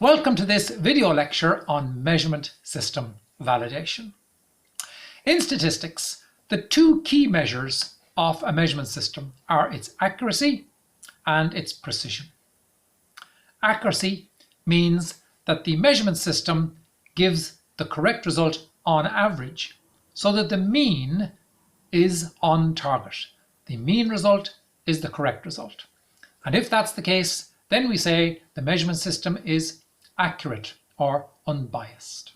Welcome to this video lecture on measurement system validation. In statistics, the two key measures of a measurement system are its accuracy and its precision. Accuracy means that the measurement system gives the correct result on average, so that the mean is on target. The mean result is the correct result. And if that's the case, then we say the measurement system is accurate or unbiased.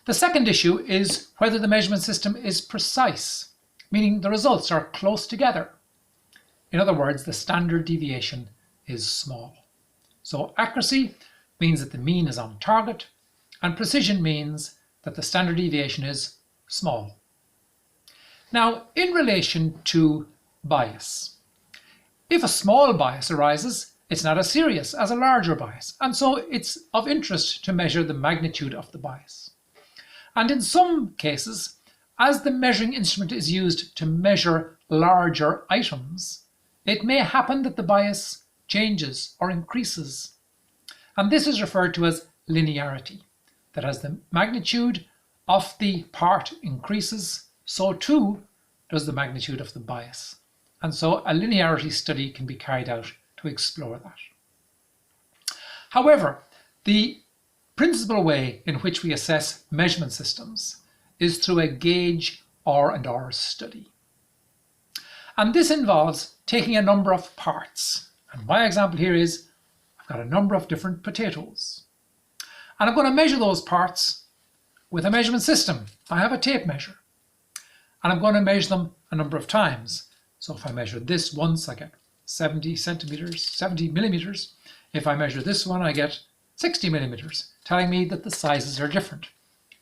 The second issue is whether the measurement system is precise, meaning the results are close together. In other words, the standard deviation is small. So accuracy means that the mean is on target, and precision means that the standard deviation is small. Now, in relation to bias, if a small bias arises, it's not as serious as a larger bias, and so it's of interest to measure the magnitude of the bias. And in some cases, as the measuring instrument is used to measure larger items, it may happen that the bias changes or increases. And this is referred to as linearity, that as the magnitude of the part increases, so too does the magnitude of the bias. And so a linearity study can be carried out to explore that. However, the principal way in which we assess measurement systems is through a gauge R&R study. And this involves taking a number of parts. And my example here is I've got a number of different potatoes. And I'm going to measure those parts with a measurement system. I have a tape measure. And I'm going to measure them a number of times. So if I measure this once, I get 70 millimeters. If I measure this one, I get 60 millimeters, telling me that the sizes are different.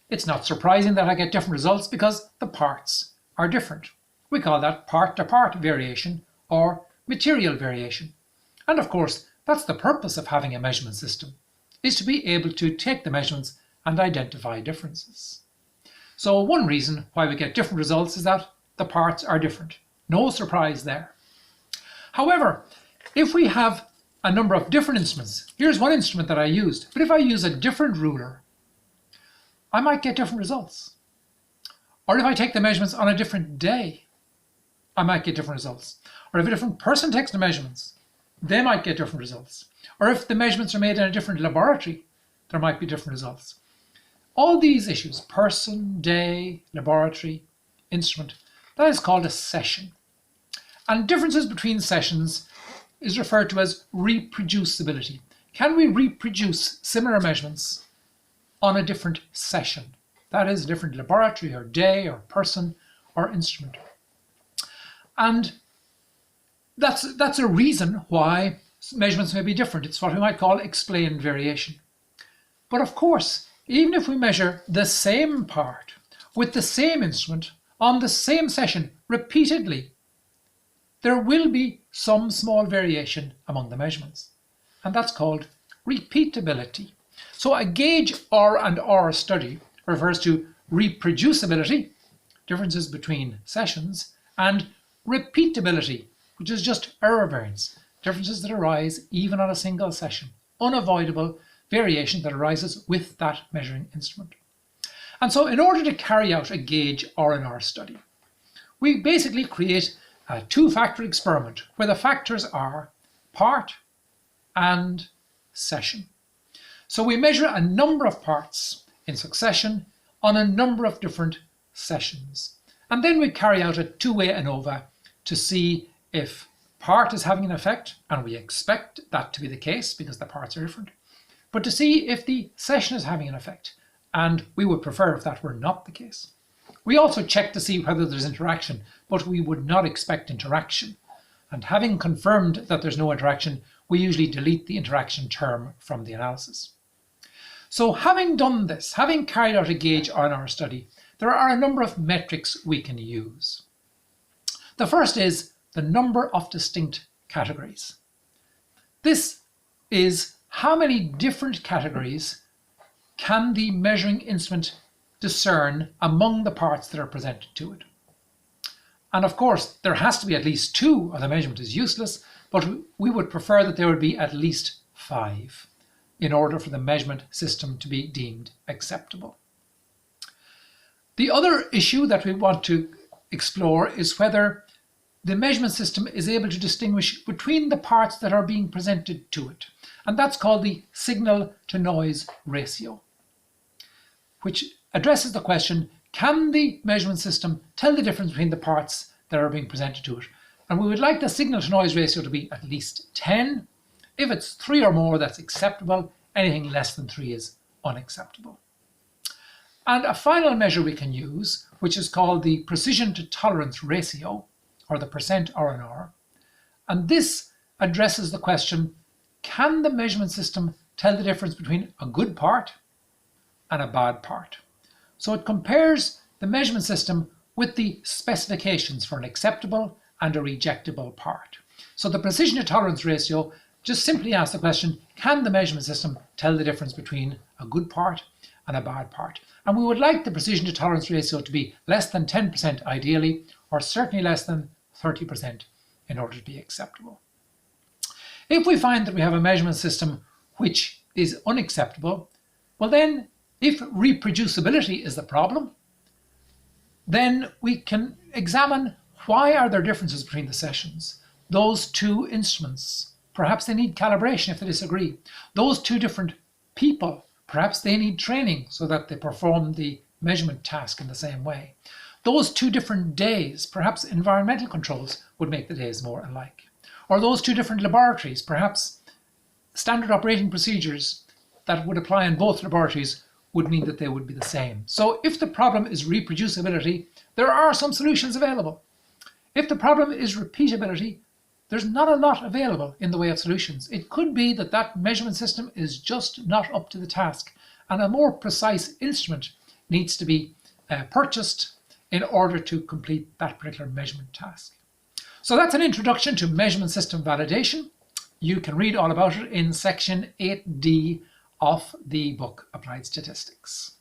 It's not surprising that I get different results because the parts are different. We call that part-to-part variation or material variation. And of course, that's the purpose of having a measurement system, is to be able to take the measurements and identify differences. So one reason why we get different results is that the parts are different. No surprise there. However, if we have a number of different instruments, here's one instrument that I used, but if I use a different ruler, I might get different results. Or if I take the measurements on a different day, I might get different results. Or if a different person takes the measurements, they might get different results. Or if the measurements are made in a different laboratory, there might be different results. All these issues, person, day, laboratory, instrument, that is called a session. And differences between sessions is referred to as reproducibility. Can we reproduce similar measurements on a different session? That is, a different laboratory or day or person or instrument. And that's a reason why measurements may be different. It's what we might call explained variation. But of course, even if we measure the same part with the same instrument on the same session repeatedly, there will be some small variation among the measurements, and that's called repeatability. So a gauge R&R study refers to reproducibility, differences between sessions, and repeatability, which is just error variance, differences that arise even on a single session, unavoidable variation that arises with that measuring instrument. And so in order to carry out a gauge R&R study, we basically create a two-factor experiment where the factors are part and session. So we measure a number of parts in succession on a number of different sessions. And then we carry out a two-way ANOVA to see if part is having an effect, and we expect that to be the case because the parts are different, but to see if the session is having an effect, and we would prefer if that were not the case. We also check to see whether there's interaction, but we would not expect interaction. And having confirmed that there's no interaction, we usually delete the interaction term from the analysis. So having done this, having carried out a gauge R&R study, there are a number of metrics we can use. The first is the number of distinct categories. This is how many different categories can the measuring instrument discern among the parts that are presented to it. And of course, there has to be at least two, or the measurement is useless, but we would prefer that there would be at least 5. in order for the measurement system to be deemed acceptable. The other issue that we want to explore is whether the measurement system is able to distinguish between the parts that are being presented to it. And that's called the signal to noise ratio, which addresses the question, can the measurement system tell the difference between the parts that are being presented to it? And we would like the signal to noise ratio to be at least 10. If it's 3 or more, that's acceptable. Anything less than 3 is unacceptable. And a final measure we can use, which is called the precision to tolerance ratio, or the percent R&R. And this addresses the question, can the measurement system tell the difference between a good part and a bad part? So it compares the measurement system with the specifications for an acceptable and a rejectable part. So the precision to tolerance ratio just simply asks the question, can the measurement system tell the difference between a good part and a bad part? And we would like the precision to tolerance ratio to be less than 10% ideally, or certainly less than 30% in order to be acceptable. If we find that we have a measurement system which is unacceptable, well then, if reproducibility is the problem, then we can examine why are there differences between the sessions. Those two instruments, perhaps they need calibration if they disagree. Those two different people, perhaps they need training so that they perform the measurement task in the same way. Those two different days, perhaps environmental controls would make the days more alike. Or those two different laboratories, perhaps standard operating procedures that would apply in both laboratories would mean that they would be the same. So if the problem is reproducibility, there are some solutions available. If the problem is repeatability, there's not a lot available in the way of solutions. It could be that that measurement system is just not up to the task, and a more precise instrument needs to be purchased in order to complete that particular measurement task. So that's an introduction to measurement system validation. You can read all about it in section 8D of the book Applied Statistics.